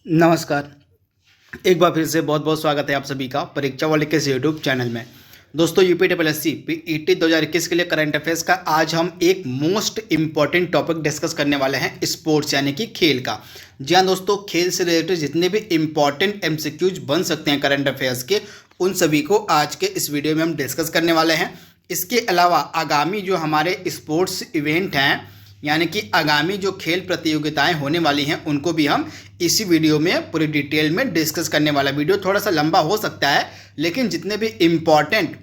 नमस्कार। एक बार फिर से बहुत बहुत स्वागत है आप सभी का परीक्षा वाले के यूट्यूब चैनल में। दोस्तों यूपीएससी पीईटी 2021 के लिए करंट अफेयर्स का आज हम एक मोस्ट इम्पॉर्टेंट टॉपिक डिस्कस करने वाले हैं, स्पोर्ट्स यानी कि खेल का। जी हाँ दोस्तों, खेल से रिलेटेड जितने भी इम्पॉर्टेंट एमसीक्यूज बन सकते हैं करंट अफेयर्स के, उन सभी को आज के इस वीडियो में हम डिस्कस करने वाले हैं। इसके अलावा आगामी जो हमारे स्पोर्ट्स इवेंट हैं, यानी कि आगामी जो खेल प्रतियोगिताएं होने वाली हैं, उनको भी हम इसी वीडियो में पूरी डिटेल में डिस्कस करने वाला। वीडियो थोड़ा सा लंबा हो सकता है, लेकिन जितने भी इम्पॉर्टेंट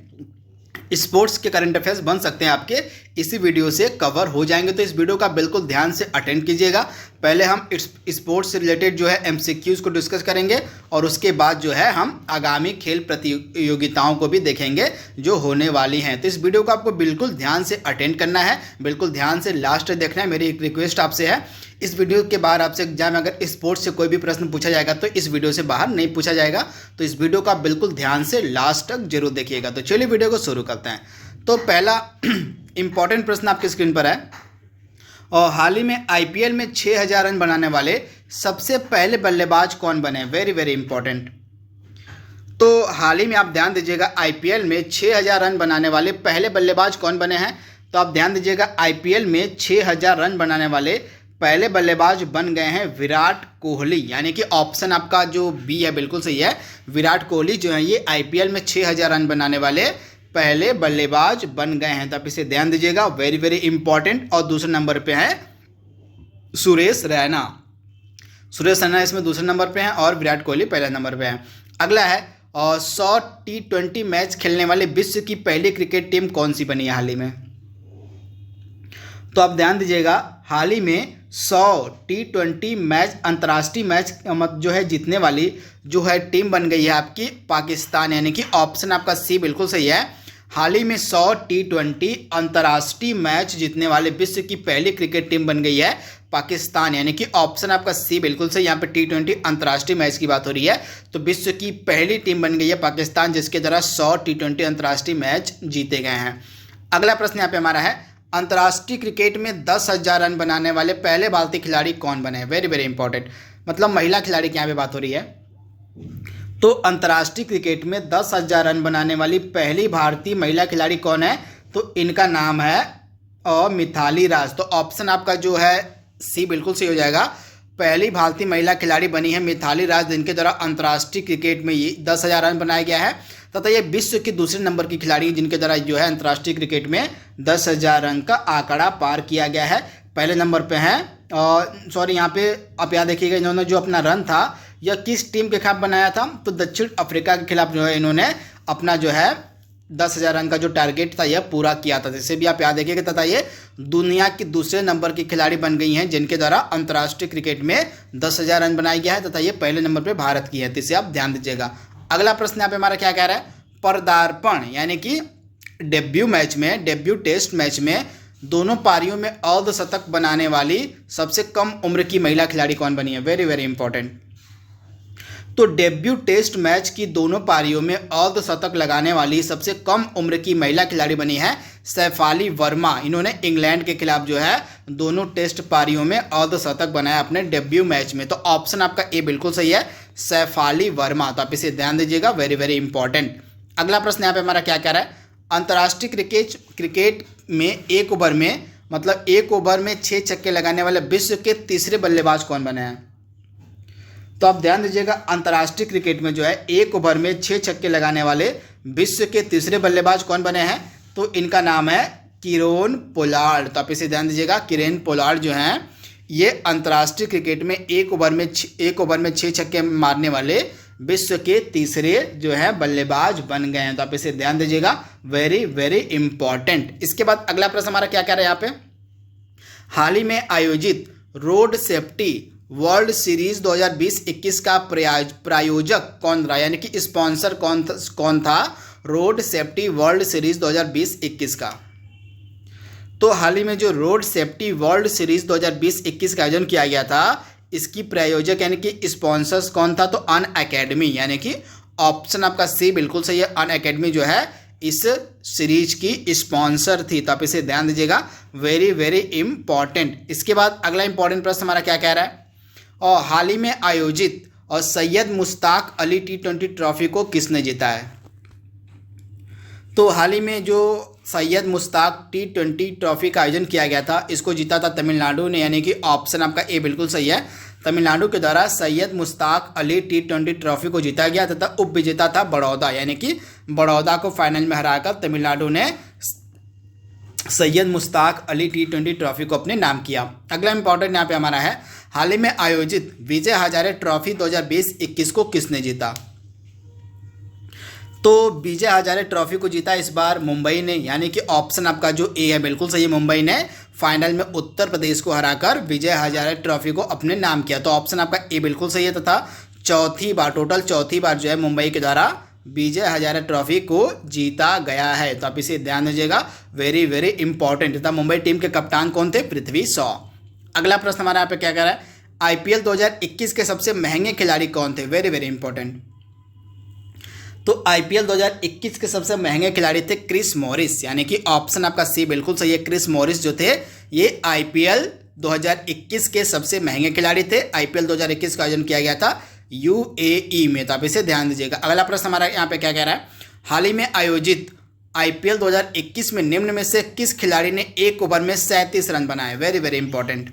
स्पोर्ट्स के करंट अफेयर्स बन सकते हैं आपके इसी वीडियो से कवर हो जाएंगे। तो इस वीडियो का बिल्कुल ध्यान से अटेंड कीजिएगा। पहले हम स्पोर्ट्स से रिलेटेड जो है एमसीक्यूज को डिस्कस करेंगे और उसके बाद जो है हम आगामी खेल प्रतियोगिताओं को भी देखेंगे जो होने वाली हैं। तो इस वीडियो को आपको बिल्कुल ध्यान से अटेंड करना है, बिल्कुल ध्यान से लास्ट तक देखना है। मेरी एक रिक्वेस्ट आपसे है, इस वीडियो के बाद आपसे एग्जाम में अगर स्पोर्ट्स से कोई भी प्रश्न पूछा जाएगा तो इस वीडियो से बाहर नहीं पूछा जाएगा। तो इस वीडियो का बिल्कुल ध्यान से लास्ट तक जरूर देखिएगा। तो चलिए वीडियो को शुरू करते हैं। तो पहला इंपॉर्टेंट प्रश्न आपकी स्क्रीन पर है, और हाल ही में आईपीएल में 6000 रन बनाने वाले सबसे पहले बल्लेबाज कौन बने? Very very important. तो हाल ही में आप ध्यान दीजिएगा, आईपीएल में 6000 रन बनाने वाले पहले बल्लेबाज कौन बने हैं? तो आप ध्यान दीजिएगा, आईपीएल में 6000 रन बनाने वाले पहले बल्लेबाज बन गए हैं विराट कोहली। यानी कि ऑप्शन आपका जो बी है बिल्कुल सही है। विराट कोहली जो है ये आईपीएल में 6000 रन बनाने वाले पहले बल्लेबाज बन गए हैं। तो आप इसे ध्यान दीजिएगा, वेरी वेरी इंपॉर्टेंट। और दूसरे नंबर पे है सुरेश रैना। सुरेश रैना इसमें दूसरे नंबर पे हैं और विराट कोहली पहले नंबर पे हैं। अगला है, और 100 T20 मैच खेलने वाले विश्व की पहली क्रिकेट टीम कौन सी बनी है हाल ही में? तो आप ध्यान दीजिएगा, हाल ही में 100 T20 मैच अंतर्राष्ट्रीय मैच जो है जीतने वाली जो है टीम बन गई है आपकी पाकिस्तान। यानी कि ऑप्शन आपका सी बिल्कुल सही है। हाल ही में 100 T20 अंतर्राष्ट्रीय मैच जीतने वाले विश्व की पहली क्रिकेट टीम बन गई है पाकिस्तान। यानी कि ऑप्शन आपका सी बिल्कुल सही। यहाँ पे T20 अंतर्राष्ट्रीय मैच की बात हो रही है, तो विश्व की पहली टीम बन गई है पाकिस्तान, जिसके द्वारा 100 T20 अंतर्राष्ट्रीय मैच जीते गए हैं। अगला प्रश्न यहाँ पे हमारा है, अंतर्राष्ट्रीय क्रिकेट में 10,000 रन बनाने वाले पहले भारतीय खिलाड़ी कौन बने? वेरी वेरी इंपॉर्टेंट, मतलब महिला खिलाड़ी की यहाँ पे बात हो रही है। तो अंतर्राष्ट्रीय क्रिकेट में 10,000 रन बनाने वाली पहली भारतीय महिला खिलाड़ी कौन है? तो इनका नाम है मिथाली राज। तो ऑप्शन आपका जो है सी बिल्कुल सही हो जाएगा। पहली भारतीय महिला खिलाड़ी बनी है मिथाली राज, जिनके द्वारा अंतर्राष्ट्रीय क्रिकेट में ये 10,000 रन बनाया गया है, तथा ये विश्व की दूसरे नंबर की खिलाड़ी जिनके द्वारा जो है अंतर्राष्ट्रीय क्रिकेट में 10,000 रन का आंकड़ा पार किया गया है। पहले नंबर पे हैं, और सॉरी यहाँ पे आप याद रखिएगा, इन्होंने जो अपना रन था यह किस टीम के खिलाफ बनाया था? तो दक्षिण अफ्रीका के खिलाफ जो है इन्होंने अपना जो है 10,000 रन का जो टारगेट था यह पूरा किया था। जिससे भी आप याद रखिएगा, तथा ये दुनिया की दूसरे नंबर की खिलाड़ी बन गई हैं जिनके द्वारा अंतर्राष्ट्रीय क्रिकेट में 10,000 रन बनाया गया है, तथा ये पहले नंबर पर भारत की है। तो इसे आप ध्यान दीजिएगा। अगला प्रश्न यहाँ पे हमारा क्या कह रहा है, पदार्पण यानी कि डेब्यू टेस्ट मैच में दोनों पारियों में अर्धशतक बनाने वाली सबसे कम उम्र की महिला खिलाड़ी कौन बनी है? Very very important. तो डेब्यू टेस्ट मैच की दोनों पारियों में अर्धशतक लगाने वाली सबसे कम उम्र की महिला खिलाड़ी बनी है सैफाली वर्मा। इन्होंने इंग्लैंड के खिलाफ जो है दोनों टेस्ट पारियों में अर्धशतक बनाया अपने डेब्यू मैच में। तो ऑप्शन आपका ए बिल्कुल सही है, सैफाली वर्मा। तो आप इसे ध्यान दीजिएगा, वेरी वेरी इंपॉर्टेंट। अगला प्रश्न यहाँ पे हमारा क्या कह रहा है, अंतर्राष्ट्रीय क्रिकेट में एक ओवर में 6 छक्के लगाने वाले विश्व के तीसरे बल्लेबाज कौन बने हैं? तो आप ध्यान दीजिएगा, अंतर्राष्ट्रीय क्रिकेट में जो है एक ओवर में 6 छक्के लगाने वाले विश्व के तीसरे बल्लेबाज कौन बने हैं? तो इनका नाम है किरण पोलार्ड। तो आप इसे ध्यान दीजिएगा, किरण पोलार्ड जो हैं ये अंतर्राष्ट्रीय क्रिकेट में एक ओवर में 6 छक्के मारने वाले विश्व के तीसरे जो है बल्लेबाज बन गए हैं। तो आप इसे ध्यान दीजिएगा, वेरी वेरी इंपॉर्टेंट। इसके बाद अगला प्रश्न हमारा क्या कह रहा है यहाँ पे, हाल ही में आयोजित रोड सेफ्टी वर्ल्ड सीरीज 2020-21 का प्रायोजक कौन रहा? यानी कि स्पॉन्सर कौन था रोड सेफ्टी वर्ल्ड सीरीज 2020-21 का? तो हाल ही में जो रोड सेफ्टी वर्ल्ड सीरीज 2020-21 का आयोजन किया गया था, इसकी प्रायोजक यानी कि स्पॉन्सर्स कौन था? तो अन अकेडमी। यानी कि ऑप्शन आपका सी बिल्कुल सही है, अन अकेडमी जो है इस सीरीज की स्पॉन्सर थी। तो आप इसे ध्यान दीजिएगा, वेरी वेरी इंपॉर्टेंट। इसके बाद अगला इंपॉर्टेंट प्रश्न हमारा क्या कह रहा है, और हाल ही में आयोजित और सैयद मुश्ताक अली टी20 ट्रॉफी को किसने जीता है? तो हाल ही में जो सैयद मुश्ताक टी20 ट्रॉफी का आयोजन किया गया था, इसको जीता था तमिलनाडु ने, यानी कि ऑप्शन आपका ए बिल्कुल सही है। तमिलनाडु के द्वारा सैयद मुश्ताक अली टी20 ट्रॉफी को जीता गया तथा उप विजेता था बड़ौदा, यानी कि बड़ौदा को फाइनल में हराकर तमिलनाडु ने सैयद मुश्ताक अली टी20 ट्रॉफी को अपने नाम किया। अगला इंपॉर्टेंट यहाँ पे हमारा है, हाल ही में आयोजित विजय हजारे ट्रॉफी 2020-21 को किसने जीता? तो विजय हजारे ट्रॉफी को जीता इस बार मुंबई ने, यानी कि ऑप्शन आपका जो ए है बिल्कुल सही है। मुंबई ने फाइनल में उत्तर प्रदेश को हराकर विजय हजारे ट्रॉफी को अपने नाम किया, तो ऑप्शन आपका ए बिल्कुल सही है। तथा टोटल चौथी बार जो है मुंबई के द्वारा विजय हजारे ट्रॉफी को जीता गया है, तो आप इसे ध्यान दीजिएगा, वेरी वेरी इंपॉर्टेंट। तथा मुंबई टीम के कप्तान कौन थे? पृथ्वी शॉ। अगला प्रश्न हमारा यहाँ पे क्या कह रहा है, आईपीएल 2021 के सबसे महंगे खिलाड़ी कौन थे? Very very important. तो आईपीएल 2021 के सबसे महंगे खिलाड़ी थे क्रिस मॉरिस, यानी कि ऑप्शन आपका सी बिल्कुल सही है। क्रिस मॉरिस जो थे ये आईपीएल 2021 के सबसे महंगे खिलाड़ी थे। आईपीएल 2021 का आयोजन किया गया था यूएई में, तो आप इसे ध्यान दीजिएगा। अगला प्रश्न हमारा यहाँ पे क्या कह रहा है, हाल ही में आयोजित आईपीएल 2021 में निम्न में से किस खिलाड़ी ने एक ओवर में 37 रन बनाए? Very very important.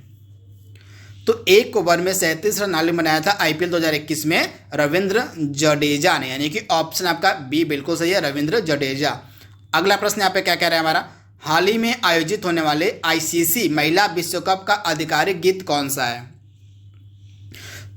तो एक ओवर में 37 रन हाल ही बनाया था आईपीएल 2021 में रविंद्र जडेजा ने, यानी कि ऑप्शन आपका बी बिल्कुल सही है, रविंद्र जडेजा। अगला प्रश्न यहाँ पे क्या कह रहा है हमारा, हाल ही में आयोजित होने वाले आईसीसी महिला विश्व कप का आधिकारिक गीत कौन सा है?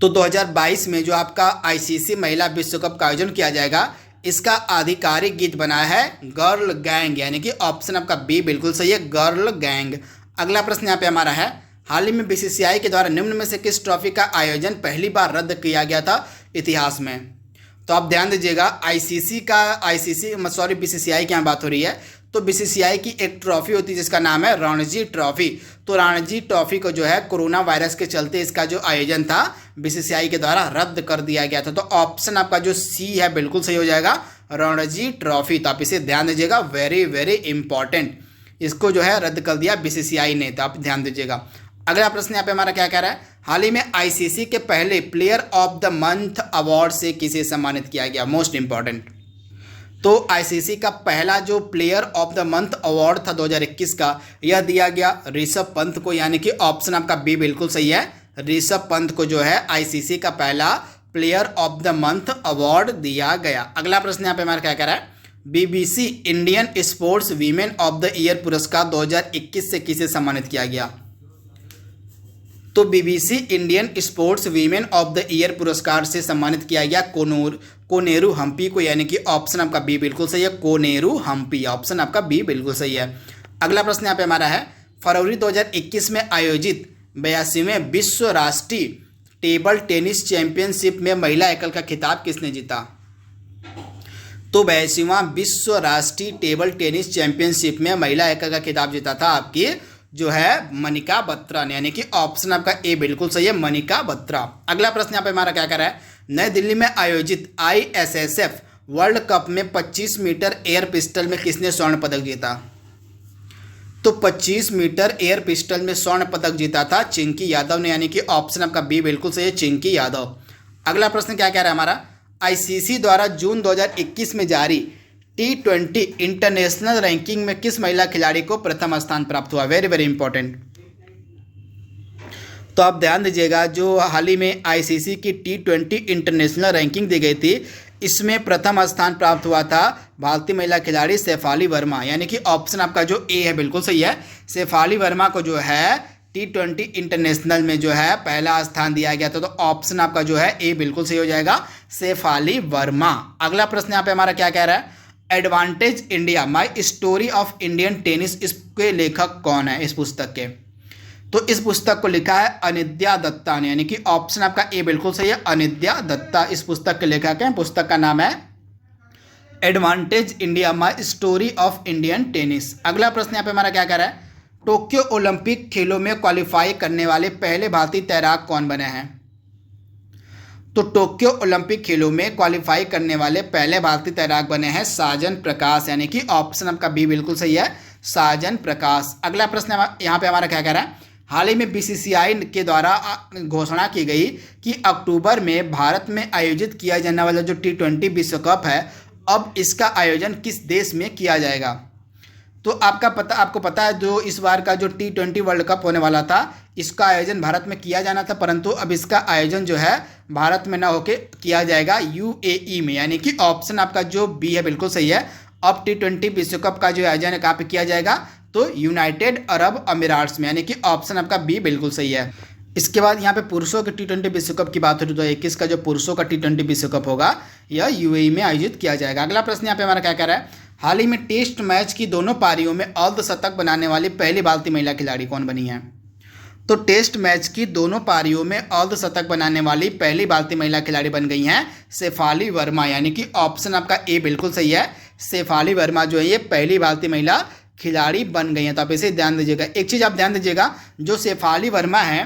तो 2022 में जो आपका आईसीसी महिला विश्व कप का आयोजन किया जाएगा, इसका आधिकारिक गीत बना है गर्ल गैंग, यानी कि ऑप्शन आपका बी बिल्कुल सही है, गर्ल गैंग। अगला प्रश्न यहाँ पे हमारा है, हाल ही में बीसीसीआई के द्वारा निम्न में से किस ट्रॉफी का आयोजन पहली बार रद्द किया गया था इतिहास में? तो आप ध्यान दीजिएगा, बीसीसीआई की यहाँ बात हो रही है, तो बीसीसीआई की एक ट्रॉफी होती है जिसका नाम है रणजी ट्रॉफी। तो रणजी ट्रॉफी को जो है कोरोना वायरस के चलते इसका जो आयोजन था बीसीसीआई के द्वारा रद्द कर दिया गया था, तो ऑप्शन आपका जो सी है बिल्कुल सही हो जाएगा, रणजी ट्रॉफी। तो आप इसे ध्यान दीजिएगा, वेरी वेरी इंपॉर्टेंट, इसको जो है रद्द कर दिया बीसीसीआई ने, तो आप ध्यान दीजिएगा। अगला प्रश्न यहाँ पे हमारा क्या कह रहा है, हाल ही में आईसीसी के पहले player of the month award से किसे सम्मानित किया गया? Most important. तो आईसीसी का पहला जो player of the month award था 2021 का, यह दिया गया ऋषभ पंत को, यानी कि ऑप्शन आपका बी बिल्कुल सही है, ऋषभ पंत को जो है आईसीसी का पहला player of the month award दिया गया। अगला प्रश्न यहाँ पे हमारा क्या कह रहा है, BBC Indian sports women of the year पुरस्कार 2021 से किसे सम्मानित किया गया? तो BBC Indian sports women of the year पुरस्कार से सम्मानित किया गया कोनेरू हम्पी को, यानी कि ऑप्शन आपका बी बिल्कुल सही है, कोनेरू हम्पी, ऑप्शन आपका बी बिल्कुल सही है। अगला प्रश्न यहाँ पे हमारा है, फरवरी 2021 में आयोजित 82वें विश्व राष्ट्रीय टेबल टेनिस चैंपियनशिप में महिला एकल का खिताब किसने जीता? तो 82वां विश्व राष्ट्रीय टेबल टेनिस चैंपियनशिप में महिला एकल का खिताब जीता था आपकी जो है मनिका बत्रा ने, यानी कि ऑप्शन आपका ए बिल्कुल सही है, मनिका बत्रा। अगला प्रश्न यहाँ पे हमारा क्या कर रहा है, नई दिल्ली में आयोजित आईएसएसएफ वर्ल्ड कप में 25 मीटर एयर पिस्टल में किसने स्वर्ण पदक जीता? तो 25 मीटर एयर पिस्टल में स्वर्ण पदक जीता था चिंकी यादव ने, यानी कि ऑप्शन आपका बी बिल्कुल सही है, चिंकी यादव। अगला प्रश्न क्या कह रहा है हमारा, आईसीसी द्वारा जून 2021 में जारी टी20 इंटरनेशनल रैंकिंग में किस महिला खिलाड़ी को प्रथम स्थान प्राप्त हुआ? Very very important. तो आप ध्यान दीजिएगा, जो हाल ही में आईसीसी की टी20 इंटरनेशनल रैंकिंग दी गई थी, इसमें प्रथम स्थान प्राप्त हुआ था भारतीय महिला खिलाड़ी शेफाली वर्मा, यानी कि ऑप्शन आपका जो ए है बिल्कुल सही है, शेफाली वर्मा को जो है टी20 इंटरनेशनल में जो है पहला स्थान दिया गया था, तो ऑप्शन आपका जो है ए बिल्कुल सही हो जाएगा, शेफाली वर्मा। अगला प्रश्न यहाँ पे हमारा क्या कह रहा है, advantage India my story of Indian tennis, इसके लेखक कौन है इस पुस्तक के? तो इस पुस्तक को लिखा है अनिद्या दत्ता ने, यानी कि ऑप्शन आपका ए बिल्कुल सही है, अनिद्या दत्ता इस पुस्तक के लेखक हैं। पुस्तक का नाम है advantage India my story of Indian tennis. अगला प्रश्न यहाँ पे हमारा क्या कह रहा है, टोक्यो ओलंपिक खेलों में क्वालिफाई करने वाले पहले भारतीय तैराक कौन बने हैं? तो टोक्यो ओलंपिक खेलों में क्वालिफाई करने वाले पहले भारतीय तैराक बने हैं साजन प्रकाश, यानी कि ऑप्शन आपका बी बिल्कुल सही है, साजन प्रकाश। अगला प्रश्न यहाँ पे हमारा क्या कह रहा है, हाल ही में बीसीसीआई के द्वारा घोषणा की गई कि अक्टूबर में भारत में आयोजित किया जाने वाला जो T20 विश्व कप है, अब इसका आयोजन किस देश में किया जाएगा। तो आपको पता है जो इस बार का जो T20 वर्ल्ड कप होने वाला था, इसका आयोजन भारत में किया जाना था, परंतु अब इसका आयोजन जो है भारत में ना होके किया जाएगा यूएई में, यानी कि ऑप्शन आपका जो बी है बिल्कुल सही है। अब T20 विश्व कप का जो आयोजन है कहाँ पे किया जाएगा, तो यूनाइटेड अरब अमीराट्स में, यानी कि ऑप्शन आपका बी बिल्कुल सही है। इसके बाद यहाँ पे पुरुषों के T20 विश्व कप की बात हो तो 21 का जो पुरुषों का T20 विश्व कप होगा यह यूएई में आयोजित किया जाएगा। अगला प्रश्न यहाँ पे हमारा क्या कह रहा है, हाल ही में टेस्ट मैच की दोनों पारियों में अर्धशतक बनाने वाली पहली भारतीय महिला खिलाड़ी कौन बनी है। तो टेस्ट मैच की दोनों पारियों में अर्धशतक बनाने वाली पहली भारतीय महिला खिलाड़ी बन गई हैं शेफाली वर्मा, यानी कि ऑप्शन आपका ए बिल्कुल सही है। शेफाली वर्मा जो है ये पहली भारतीय महिला खिलाड़ी बन गई हैं। तो आप इसे ध्यान दीजिएगा। एक चीज़ आप ध्यान दीजिएगा, जो शेफाली वर्मा है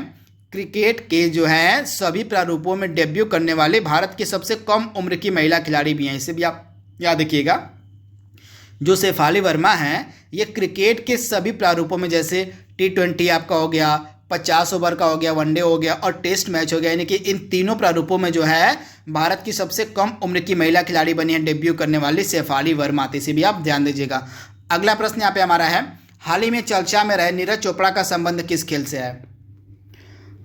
क्रिकेट के जो है सभी प्रारूपों में डेब्यू करने वाले भारत की सबसे कम उम्र की महिला खिलाड़ी भी हैं, इसे भी आप याद रखिएगा। जो शेफाली वर्मा हैं ये क्रिकेट के सभी प्रारूपों में, जैसे T20 आपका हो गया, 50 ओवर का हो गया, वनडे हो गया और टेस्ट मैच हो गया, यानी कि इन तीनों प्रारूपों में जो है भारत की सबसे कम उम्र की महिला खिलाड़ी बनी है डेब्यू करने वाली शेफाली वर्मा। इसे भी आप ध्यान दीजिएगा। अगला प्रश्न यहाँ पे हमारा है, हाल ही में चर्चा में रहे नीरज चोपड़ा का संबंध किस खेल से है।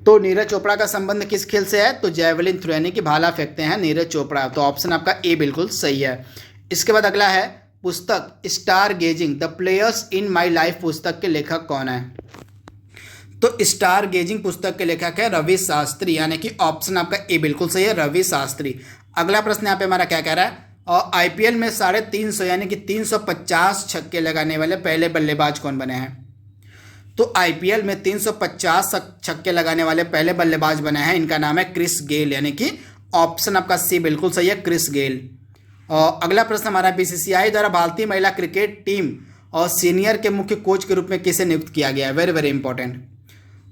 तो नीरज चोपड़ा का संबंध किस खेल से है, तो जैवलिन थ्रो, यानी कि भाला फेंकते हैं नीरज चोपड़ा। तो ऑप्शन आपका ए बिल्कुल सही है। इसके बाद अगला है पुस्तक stargazing the players in my life पुस्तक के लेखक कौन है। तो स्टार गेजिंग पुस्तक के लेखक है रवि शास्त्री, यानी कि ऑप्शन आपका ए बिल्कुल सही है, रवि शास्त्री। अगला प्रश्न यहाँ पे हमारा क्या कह रहा है, और आईपीएल में 350 यानी कि 350 छक्के लगाने वाले पहले बल्लेबाज कौन बने हैं। तो आईपीएल में 350 छक्के लगाने वाले पहले बल्लेबाज बने हैं, इनका नाम है क्रिस गेल, यानी कि ऑप्शन आपका सी बिल्कुल सही है, क्रिस गेल। और अगला प्रश्न हमारा, बीसीसीआई द्वारा भारतीय महिला क्रिकेट टीम और सीनियर के मुख्य कोच के रूप में किसे नियुक्त किया गया है। Very very important.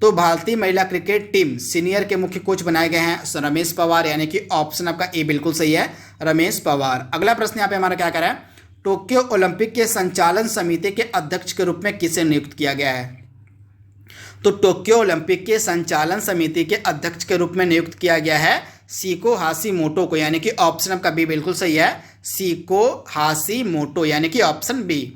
तो भारतीय महिला क्रिकेट टीम सीनियर के मुख्य कोच बनाए गए हैं रमेश पवार, यानी कि ऑप्शन आपका ए बिल्कुल सही है, रमेश पवार। अगला प्रश्न यहाँ पे हमारा क्या कर रहा है, टोक्यो ओलंपिक के संचालन समिति के अध्यक्ष के रूप में किसे नियुक्त किया गया है। तो टोक्यो ओलंपिक के संचालन समिति के अध्यक्ष के रूप में नियुक्त किया गया है सीको हाशिमोटो को, यानी कि ऑप्शन आपका बी बिल्कुल सही है, सीको हाशिमोटो, यानी कि ऑप्शन बी।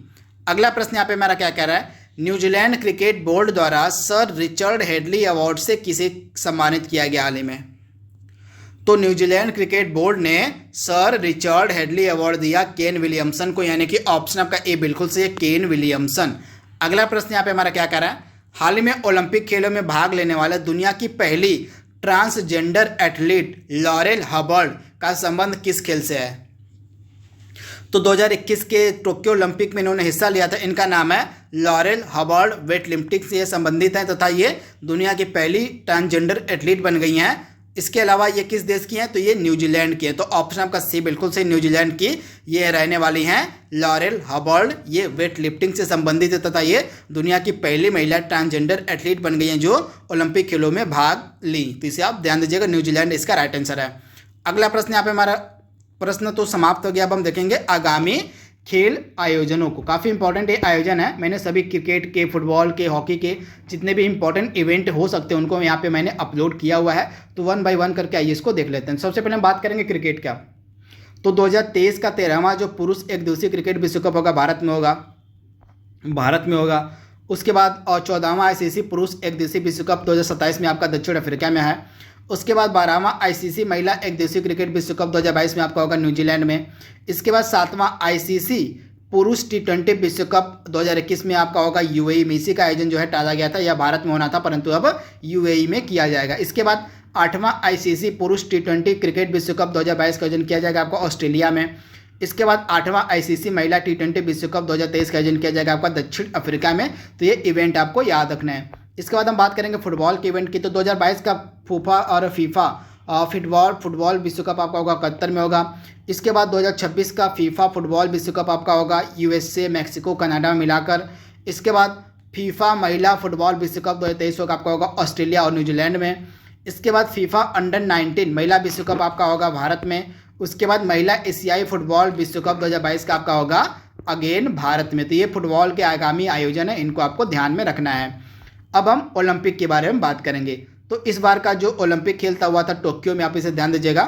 अगला प्रश्न यहाँ पे हमारा क्या कह रहा है, न्यूजीलैंड क्रिकेट बोर्ड द्वारा सर रिचर्ड हेडली अवार्ड से किसे सम्मानित किया गया हाल ही में। तो न्यूजीलैंड क्रिकेट बोर्ड ने सर रिचर्ड हेडली अवार्ड दिया केन विलियमसन को, यानी कि ऑप्शन आपका ए बिल्कुल सही है, केन विलियमसन। अगला प्रश्न यहाँ पे हमारा क्या कह रहा है, हाल ही में ओलंपिक खेलों में भाग लेने वाले दुनिया की पहली ट्रांसजेंडर एथलीट लॉरेल हबर्ड का संबंध किस खेल से है। तो 2021 के टोक्यो ओलंपिक में इन्होंने हिस्सा लिया था, इनका नाम है लॉरेल हबर्ड, वेट लिफ्टिंग से ये संबंधित हैं तथा ये दुनिया की पहली ट्रांसजेंडर एथलीट बन गई हैं। इसके अलावा ये किस देश की हैं, तो ये न्यूजीलैंड की है। तो ऑप्शन आपका सी बिल्कुल सही, न्यूजीलैंड की ये रहने वाली हैं लॉरेल हबर्ड। ये वेट लिफ्टिंग से संबंधित है तथा ये दुनिया की पहली महिला ट्रांसजेंडर एथलीट बन गई हैं जो ओलंपिक खेलों में भाग ली। तो इसे आप ध्यान दीजिएगा, न्यूजीलैंड इसका राइट आंसर है। अगला प्रश्न यहाँ पे हमारा प्रश्न तो समाप्त हो गया। अब हम देखेंगे आगामी खेल आयोजनों को। काफ़ी इंपॉर्टेंट ये आयोजन है, मैंने सभी क्रिकेट के, फुटबॉल के, हॉकी के जितने भी इंपॉर्टेंट इवेंट हो सकते हैं उनको यहाँ पे मैंने अपलोड किया हुआ है। तो 1 बाय 1 करके आइए इसको देख लेते हैं। सबसे पहले हम बात करेंगे क्रिकेट का। तो 2023 का 13वां जो पुरुष एक दिवसीय क्रिकेट विश्व कप होगा भारत में होगा। उसके बाद 14वां आईसीसी पुरुष एक दिवसीय विश्व कप 2027 में आपका दक्षिण अफ्रीका में है। उसके बाद 12वां आईसीसी महिला एक दिवसीय क्रिकेट विश्व कप 2022 में आपका होगा न्यूजीलैंड में। इसके बाद 7वां आईसीसी पुरुष T20 विश्व कप 2021 में आपका होगा यूएई में। इसी का आयोजन जो है टाला गया था, यह भारत में होना था परंतु अब यूएई में किया जाएगा। इसके बाद 8वां आईसीसी पुरुष T20 क्रिकेट विश्व कप 2022 का आयोजन किया जाएगा आपका ऑस्ट्रेलिया में। इसके बाद 8वां आईसीसी महिला T20 विश्व कप 2023 का आयोजन किया जाएगा आपका दक्षिण अफ्रीका में। तो ये इवेंट आपको याद रखना है। इसके बाद हम बात करेंगे फुटबॉल के इवेंट की। तो 2022 का फूफा और फीफा फुटबॉल विश्व कप आपका होगा कतर में होगा। इसके बाद 2026 का फीफा फुटबॉल विश्व कप आपका होगा यूएसए, मैक्सिको, कनाडा में मिलाकर। इसके बाद फीफा महिला फुटबॉल विश्व कप 2023 आपका होगा ऑस्ट्रेलिया और न्यूजीलैंड में। इसके बाद फीफा अंडर 19 महिला विश्व कप आपका होगा भारत में। उसके बाद महिला एशियाई फुटबॉल विश्व कप 2022 का आपका होगा अगेन भारत में। तो ये फुटबॉल के आगामी आयोजन है, इनको आपको ध्यान में रखना है। अब हम ओलंपिक के बारे में बात करेंगे। तो इस बार का जो ओलंपिक खेल था हुआ था टोक्यो में, आप इसे ध्यान दीजिएगा।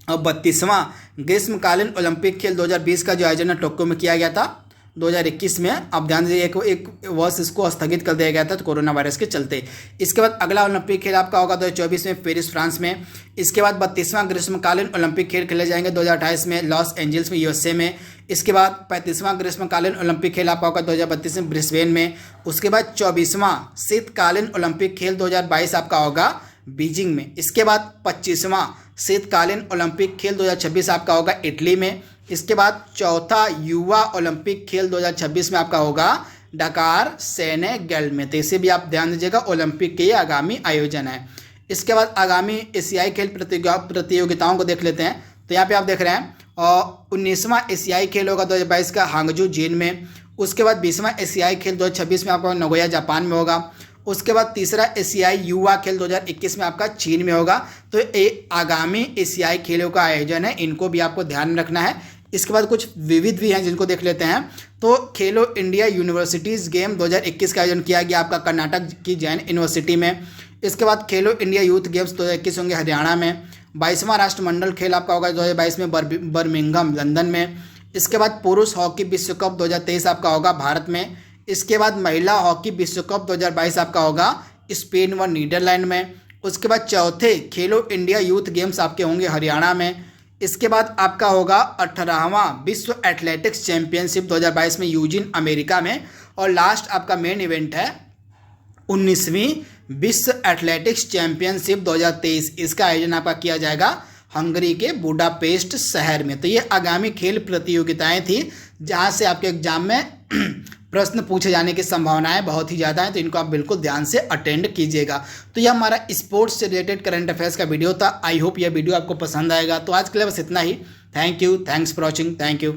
और 32वां ग्रीष्मकालीन ओलंपिक खेल 2020 का जो आयोजन टोक्यो में किया गया था 2021 में। अब ध्यान दीजिए एक वर्ष इसको स्थगित कर दिया गया था तो कोरोना वायरस के चलते। इसके बाद अगला ओलंपिक खेल आपका होगा 2024 में पेरिस फ्रांस में। इसके बाद 32वां ग्रीष्मकालीन ओलंपिक खेल खेले जाएंगे 2028 में लॉस एंजल्स में यूएसए में। इसके बाद 35वां ग्रीष्मकालीन ओलंपिक खेल आपका होगा 2032 में ब्रिस्बेन में। उसके बाद 24वां शीतकालीन ओलंपिक खेल 2022 आपका होगा बीजिंग में। इसके बाद 25वां शीतकालीन ओलंपिक खेल 2026 आपका होगा इटली में। इसके बाद चौथा युवा ओलंपिक खेल 2026 में आपका होगा डकार सेनेगल में। तो इसे भी आप ध्यान दीजिएगा, ओलंपिक के आगामी आयोजन है। इसके बाद आगामी एशियाई खेल प्रतियोगिताओं को देख लेते हैं। तो यहाँ पे आप देख रहे हैं और 19वां एशियाई खेल होगा 2022 का हांगजू चीन में। उसके बाद 20वां एशियाई खेल 2026 में आपका नगोया जापान में होगा। उसके बाद तीसरा एशियाई युवा खेल 2021 में आपका चीन में होगा। तो ये आगामी एशियाई खेलों का आयोजन है, इनको भी आपको ध्यान में रखना है। इसके बाद कुछ विविध भी हैं जिनको देख लेते हैं। तो खेलो इंडिया यूनिवर्सिटीज़ गेम 2021 का आयोजन किया गया आपका कर्नाटक की जैन यूनिवर्सिटी में। इसके बाद खेलो इंडिया यूथ गेम्स 2021 होंगे हरियाणा में। 22वां राष्ट्रमंडल खेल आपका होगा 2022 में बर्मिंघम लंदन में। इसके बाद पुरुष हॉकी विश्व कप 2023 आपका होगा भारत में। इसके बाद महिला हॉकी विश्व कप 2022 आपका होगा स्पेन व नीदरलैंड में। उसके बाद चौथे खेलो इंडिया यूथ गेम्स आपके होंगे हरियाणा में। इसके बाद आपका होगा 18वां विश्व एथलेटिक्स चैंपियनशिप 2022 में यूजिन अमेरिका में। और लास्ट आपका मेन इवेंट है 19वीं विश्व एथलेटिक्स चैंपियनशिप 2023। इसका आयोजन आपका किया जाएगा हंगरी के बुडापेस्ट शहर में। तो ये आगामी खेल प्रतियोगिताएं थी जहां से आपके एग्जाम में प्रश्न पूछे जाने की संभावनाएं बहुत ही ज़्यादा हैं, तो इनको आप बिल्कुल ध्यान से अटेंड कीजिएगा। तो यह हमारा स्पोर्ट्स से रिलेटेड करंट अफेयर्स का वीडियो था। आई होप यह वीडियो आपको पसंद आएगा। तो आज के लिए बस इतना ही। Thank you, thanks for watching, thank you.